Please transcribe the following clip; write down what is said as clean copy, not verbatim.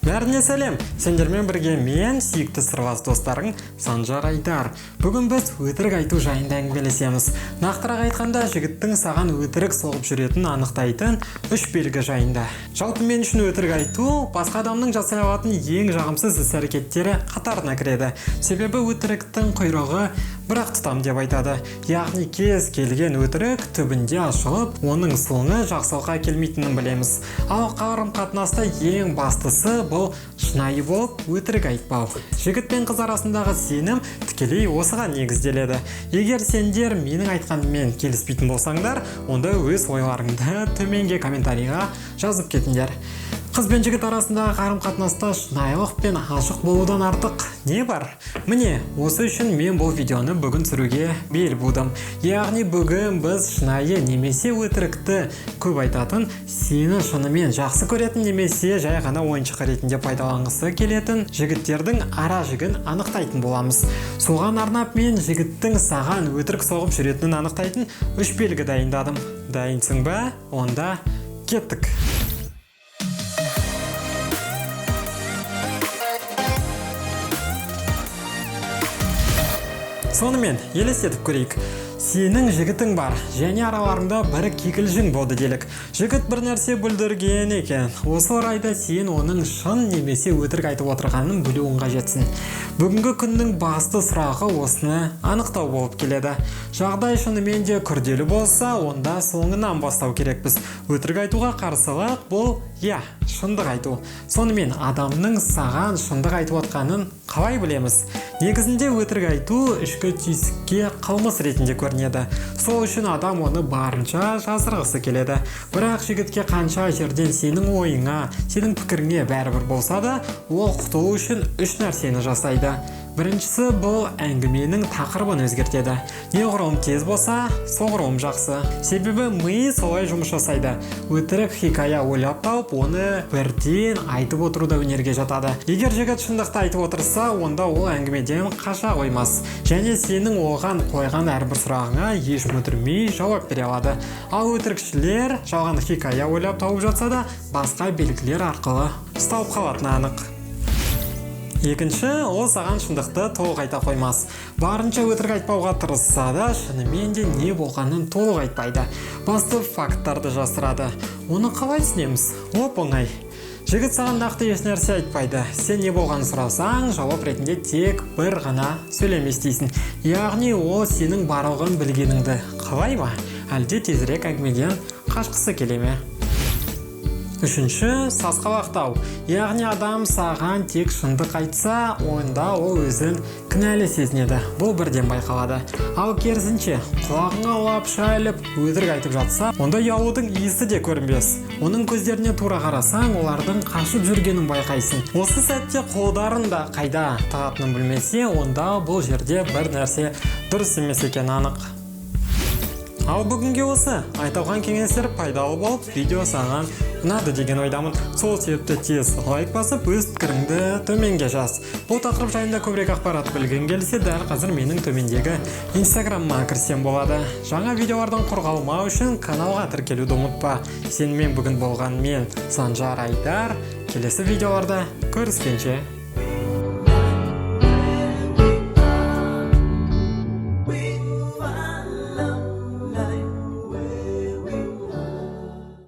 Бәріне сәлем, сендермен бірге мен, сүйікті сырлас достарың Санжар Айдар. Бүгін біз өтірік айту жайында әңгімелесеміз. Нақтырақ айтқанда, жігіттің саған өтірік соғып жүретін анықтайтын үш белгі жайында. Жалпы мен үшін өтірік айту басқа адамның жасай алатын ең жағымсыз іс-әрекеттері қатарына кіреді. Себебі өтіріктің құйрығы бірақ тұтам деп айтады. Яғни кез келген өтірік түбінде ашылып, оның соңы жақсылыққа келмейтінін білеміз. Ал қарым-қатынаста ең бастысы бұл шынайы болып өтірік айтпау. Жігіт пен қыз арасындағы сенім тікелей осыған негізделеді. Егер сендер менің айтқаныммен келіспейтін болсаңдар, онда өз ойларыңды төменге комментарийға жазып кетіңдер. Қыз бен жігіт арасындағы қарым-қатынаста шынайылық пен ашық болудан артық не бар? Міне, осы үшін мен бұл видеоны бүгін түсіруге бел будым. Яғни бүгін біз шынайы немесе өтірікті көп айтатын, сені шынымен жақсы көретін немесе жай ғана ойыншық ретінде пайдаланғысы келетін жігіттердің ара жігін анықтайтын боламыз. Соған арнап мен жігіттің саған өтірік соғып жүретінін анықтайтын үш белгі дайындадым. Дайынсың ба? Онда кеттік. Сонымен, елестетіп көрейік. Сенің жігітің бар, және араларында бір кикілжің болды делік. Жігіт бір нәрсе бүлдірген екен. Осы орайда сен оның шын немесе өтірік айтып отырғанын білуің қажетсің. Бүгінгі күннің басты сұрағы осыны анықтау болып келеді. Жағдай шынымен де күрделі болса, онда соңынан бастау керекпіз. Өтірік айтуға қарсылық бұл шындық айту. Сонымен адамның саған шындық айтып отқанын қалай білеміз? Негізінде өтірік айту ішкі түйсікке қылмыс ретінде көрінеді. Сол үшін адам оны барынша жасырғысы келеді. Бірақ жігітке қанша жерден сенің ойыңа, сенің пікіріңе бәрібір болса да, ол құтылу үшін үш нәрсені жасайды. Біріншісі бұл әңгіменің тақырыбын өзгертеді. Неғұрлым тез болса, соғұрлым жақсы. Себебі ми солай жұмыс жасайды. Өтірік хикая ойлап тауып, оны бірден айтып отыру да өнерге жатады. Егер жігіт шындықты айтып отырса, онда ол әңгімеден қаша қоймас. Және сенің оған қойған әрбір сұрағыңа еш мүдірмей жауап бере алады. Ал өтірікшілер жалған хикая ойлап тауып жатса да, басқа белгілер арқылы ұсталып қалатыны анық. Екінші, ол саған шындықты толық айта қоймас. Барынша өтірік айтпауға тырысса да, шынымен де не болғанын толық айтпайды. Басты факттарды жасырады. Оны қалай түсінеміз? Оп-оңай. Жігіт саған нақты еш нәрсе айтпайды. Сен не болғанын сұрасаң, жауап ретінде тек бір ғана сөйлем естисің. Яғни ол сенің барлығын білгеніңді қалай ма? Әлде тезірек әңгімеден қашқысы келе ме? Үшінші, сасқалақтау. Яғни адам саған тек шындық айтса, онда ол өзін кінәлі сезінеді. Бұл бірден байқалады. Ал керісінше, құлағыңа лап шайлып, өтірік айтып жатса, онда ұялудың иісі де көрінбес. Оның көздеріне тура қарасаң, олардың қашып жүргенін байқайсың. Осы сәтте қолдарын да қайда тағатынын білмесе, онда бұл жерде бір нәрсе дұрыс емес екені анық. Ал бүгінге осы айтылған кеңестер пайдалы болып, видео саған ұнады деген ойдамын. Сол себепті тез лайк басып, өз пікіріңді төменге жаз. Бұл тақырып жайында көбірек ақпарат білгің келсе, дәл қазір менің төмендегі инстаграмыма кірсем болады. Жаңа видеолардан құр қалмау үшін каналға тіркелуді ұмытпа. Сенімен бүгін болған мен, Санжар Айдар. Келесі видеоларда көріскенше.